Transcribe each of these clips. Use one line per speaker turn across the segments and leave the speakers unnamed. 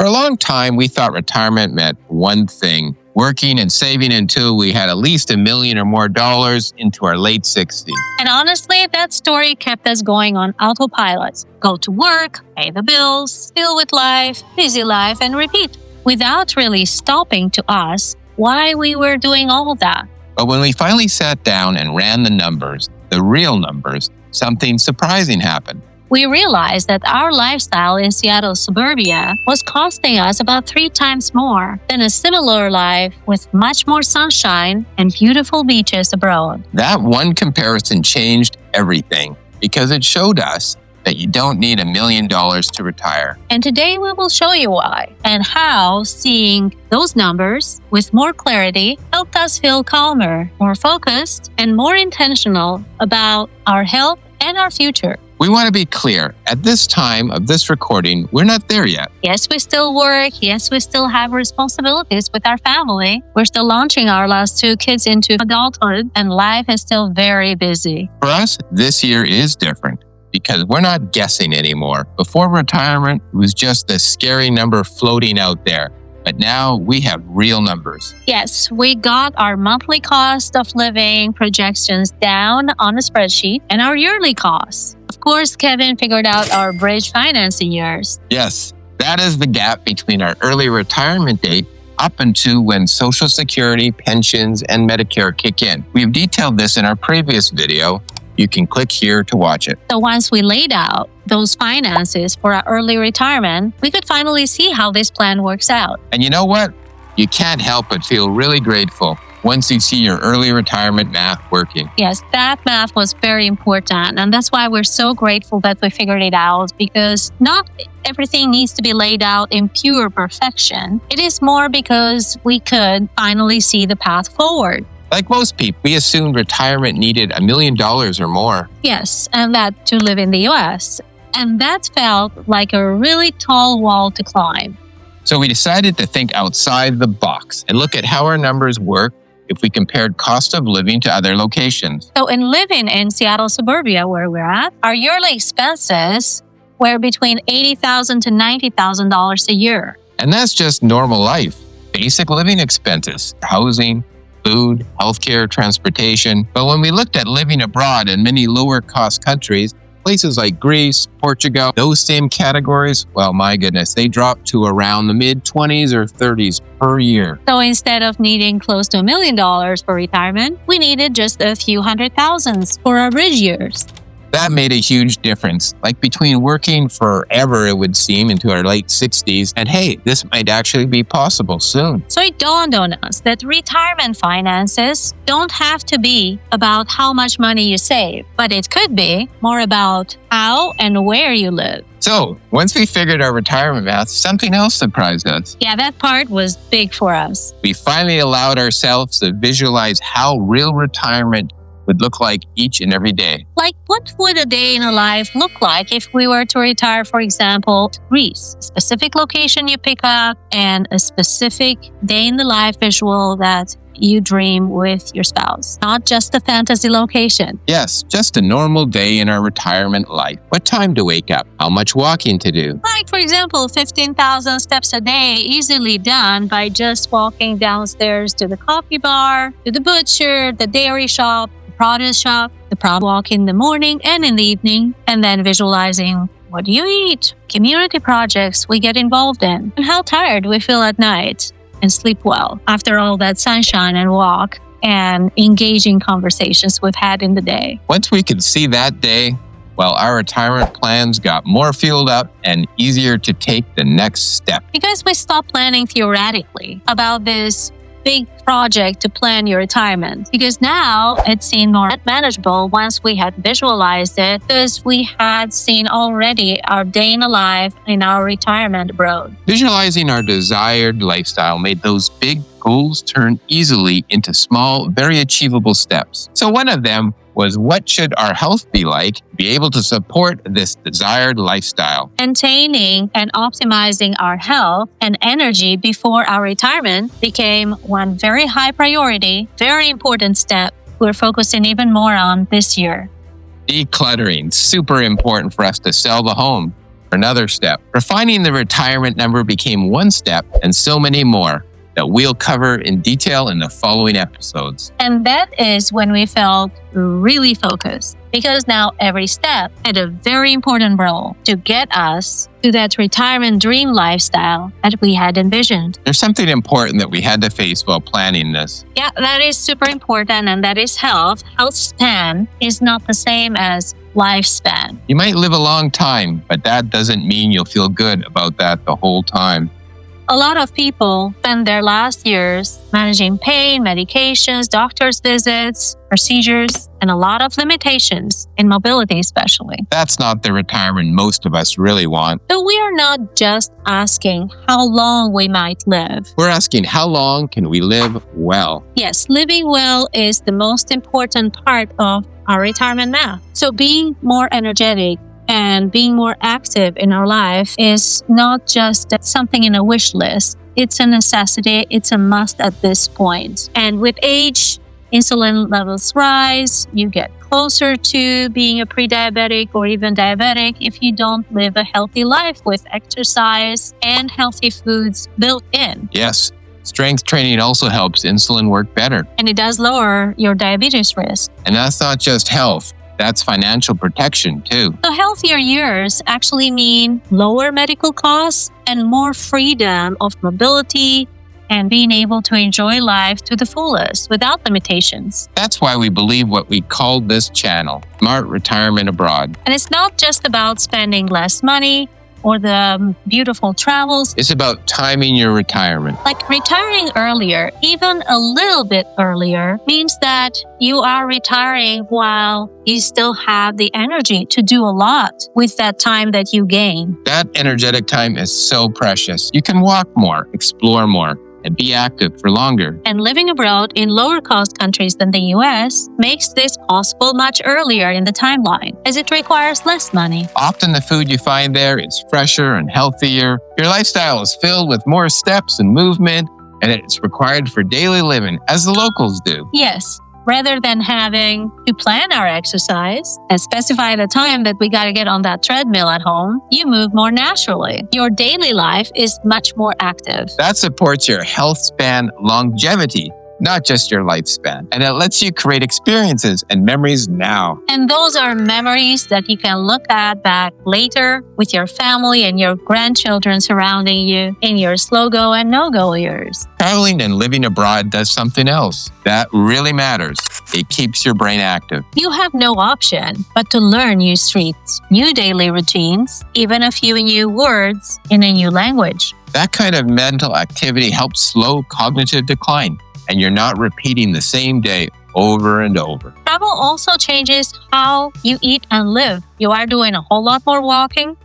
For a long time, we thought retirement meant one thing: working and saving until we had at least $1 million or more into our late 60s.
And honestly, that story kept us going on autopilot. Go to work, pay the bills, deal with life, busy life, and repeat, without really stopping to ask why we were doing all of that.
But when we finally sat down and ran the numbers, the real numbers, something surprising happened.
We realized that our lifestyle in Seattle suburbia was costing us about 3 times more than a similar life with much more sunshine and beautiful beaches abroad.
That one comparison changed everything because it showed us that you don't need $1 million to retire.
And today we will show you why and how seeing those numbers with more clarity helped us feel calmer, more focused, and more intentional about our health and our future.
We want to be clear, at this time of this recording, we're not there yet.
Yes, we still work. Yes, we still have responsibilities with our family. We're still launching our last 2 kids into adulthood, and life is still very busy.
For us, this year is different because we're not guessing anymore. Before retirement, it was just a scary number floating out there. But now we have real numbers.
Yes, we got our monthly cost of living projections down on a spreadsheet and our yearly costs. Of course, Kevin figured out our bridge financing years.
Yes, that is the gap between our early retirement date up until when Social Security, pensions, and Medicare kick in. We've detailed this in our previous video. You can click here to watch it.
So once we laid out those finances for our early retirement, we could finally see how this plan works out.
And you know what? You can't help but feel really grateful once you see your early retirement math working.
Yes, that math was very important. And that's why we're so grateful that we figured it out, because not everything needs to be laid out in pure perfection. It is more because we could finally see the path forward.
Like most people, we assumed retirement needed $1 million or more.
Yes, and that to live in the US. And that felt like a really tall wall to climb.
So we decided to think outside the box and look at how our numbers work if we compared cost of living to other locations.
So in living in Seattle suburbia, where we're at, our yearly expenses were between $80,000 to $90,000 a year.
And that's just normal life. Basic living expenses, housing, food, healthcare, transportation. But when we looked at living abroad in many lower cost countries, places like Greece, Portugal, those same categories, well, my goodness, they dropped to around the mid-20s or 30s per year.
So instead of needing close to $1 million for retirement, we needed just a few $100,000s for our bridge years.
That made a huge difference. Like between working forever, it would seem, into our late 60s, and hey, this might actually be possible soon.
So it dawned on us that retirement finances don't have to be about how much money you save, but it could be more about how and where you live.
So once we figured our retirement math, something else surprised us.
Yeah, that part was big for us.
We finally allowed ourselves to visualize how real retirement would look like each and every day.
Like, what would a day in a life look like if we were to retire, for example, to Greece? A specific location you pick up and a specific day in the life visual that you dream with your spouse, not just a fantasy location.
Yes, just a normal day in our retirement life. What time to wake up? How much walking to do?
Like, for example, 15,000 steps a day, easily done by just walking downstairs to the coffee bar, to the butcher, the dairy shop, produce shop, the prop walk in the morning and in the evening, and then visualizing what do you eat, community projects we get involved in, and how tired we feel at night and sleep well after all that sunshine and walk and engaging conversations we've had in the day.
Once we could see that day, well, our retirement plans got more fueled up and easier to take the next step.
Because we stopped planning theoretically about this big project to plan your retirement, because now it seemed more manageable once we had visualized it, because we had seen already our day in the life in our retirement abroad.
Visualizing our desired lifestyle made those big goals turn easily into small, very achievable steps. So one of them was, what should our health be like to be able to support this desired lifestyle?
Maintaining and optimizing our health and energy before our retirement became one very high priority, very important step we're focusing even more on this year.
Decluttering, super important for us to sell the home. Another step. Refining the retirement number became one step, and so many more that we'll cover in detail in the following episodes.
And that is when we felt really focused, because now every step had a very important role to get us to that retirement dream lifestyle that we had envisioned.
There's something important that we had to face while planning this.
Yeah, that is super important, and that is health. Healthspan is not the same as lifespan.
You might live a long time, but that doesn't mean you'll feel good about that the whole time.
A lot of people spend their last years managing pain, medications, doctor's visits, procedures, and a lot of limitations in mobility especially.
That's not the retirement most of us really want.
So we are not just asking how long we might live.
We're asking how long can we live well?
Yes, living well is the most important part of our retirement math. So being more energetic and being more active in our life is not just something in a wish list. It's a necessity. It's a must at this point. And with age, insulin levels rise. You get closer to being a pre-diabetic or even diabetic if you don't live a healthy life with exercise and healthy foods built in.
Yes, strength training also helps insulin work better.
And it does lower your diabetes risk.
And that's not just health. That's financial protection too.
So healthier years actually mean lower medical costs and more freedom of mobility and being able to enjoy life to the fullest without limitations.
That's why we believe what we called this channel, Smart Retirement Abroad.
And it's not just about spending less money or the beautiful travels.
It's about timing your retirement.
Like retiring earlier, even a little bit earlier, means that you are retiring while you still have the energy to do a lot with that time that you gain.
That energetic time is so precious. You can walk more, explore more, and be active for longer.
And living abroad in lower cost countries than the US makes this possible much earlier in the timeline, as it requires less money.
Often the food you find there is fresher and healthier. Your lifestyle is filled with more steps and movement, and it's required for daily living, as the locals do.
Yes. Rather than having to plan our exercise and specify the time that we got to get on that treadmill at home, you move more naturally. Your daily life is much more active.
That supports your health span longevity, not just your lifespan. And it lets you create experiences and memories now.
And those are memories that you can look at back later with your family and your grandchildren surrounding you in your slow-go and no-go years.
Traveling and living abroad does something else that really matters. It keeps your brain active.
You have no option but to learn new streets, new daily routines, even a few new words in a new language.
That kind of mental activity helps slow cognitive decline, and you're not repeating the same day over and over.
Travel also changes how you eat and live. You are doing a whole lot more walking,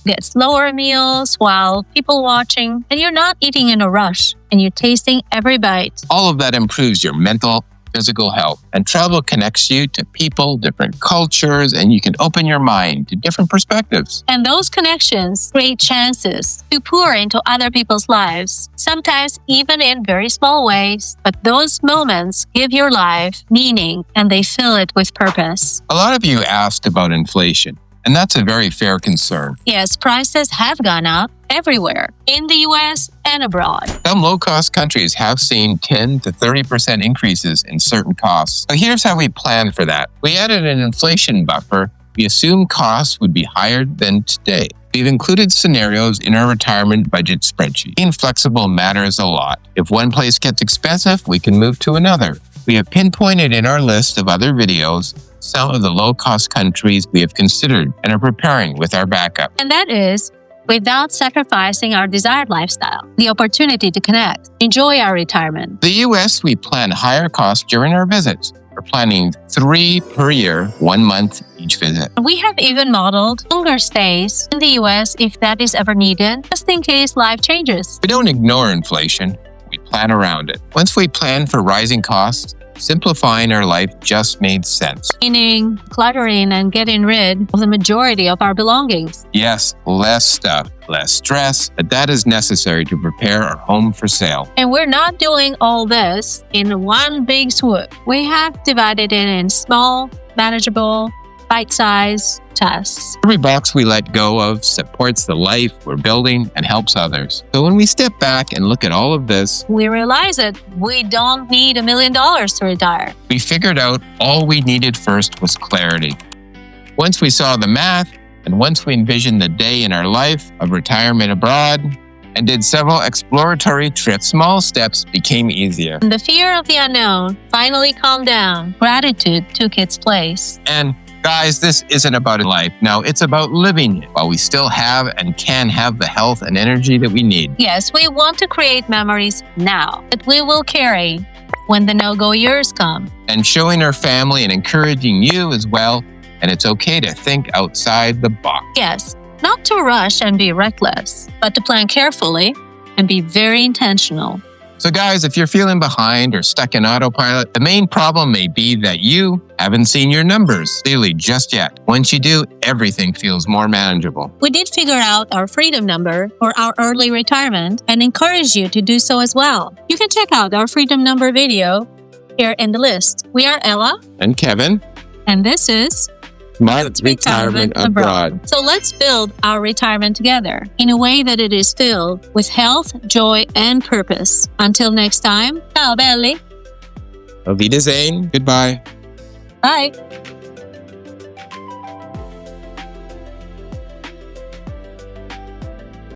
get slower meals while people watching, and you're not eating in a rush, and you're tasting every bite.
All of that improves your mental, physical health, and travel connects you to people, different cultures, and you can open your mind to different perspectives.
And those connections create chances to pour into other people's lives, sometimes even in very small ways. But those moments give your life meaning and they fill it with purpose.
A lot of you asked about inflation, and that's a very fair concern.
Yes, prices have gone up everywhere, in the US and abroad.
Some low-cost countries have seen 10 to 30% increases in certain costs. So here's how we planned for that. We added an inflation buffer. We assumed costs would be higher than today. We've included scenarios in our retirement budget spreadsheet. Being flexible matters a lot. If one place gets expensive, we can move to another. We have pinpointed in our list of other videos some of the low-cost countries we have considered and are preparing with our backup.
And that is without sacrificing our desired lifestyle, the opportunity to connect, enjoy our retirement.
The US, we plan higher costs during our visits. We're planning 3 per year, 1 month each visit.
We have even modeled longer stays in the US if that is ever needed, just in case life changes.
We don't ignore inflation. We plan around it. Once we plan for rising costs, simplifying our life just made sense.
Meaning cluttering and getting rid of the majority of our belongings.
Yes, less stuff, less stress, but that is necessary to prepare our home for sale.
And we're not doing all this in one big swoop. We have divided it in small, manageable, bite-sized tasks.
Every box we let go of supports the life we're building and helps others. So when we step back and look at all of this,
We realize that we don't need $1 million to retire.
we figured out all we needed first was clarity. Once we saw the math, and once we envisioned the day in our life of retirement abroad, and did several exploratory trips, small steps became easier.
And the fear of the unknown finally calmed down. Gratitude took its place.
And guys, this isn't about life. Now, it's about living it while we still have and can have the health and energy that we need.
Yes, we want to create memories now that we will carry when the no-go years come.
And showing our family and encouraging you as well. And it's okay to think outside the box.
Yes, not to rush and be reckless, but to plan carefully and be very intentional.
So guys, if you're feeling behind or stuck in autopilot, the main problem may be that you haven't seen your numbers clearly just yet. Once you do, everything feels more manageable.
We did figure out our freedom number for our early retirement and encourage you to do so as well. You can check out our freedom number video here in the list. We are Ella,
And Kevin,
and this is
Smart Retirement Abroad.
So let's build our retirement together in a way that it is filled with health, joy, and purpose. Until next time, ciao belli.
Auf Wiedersehen. Goodbye.
Bye.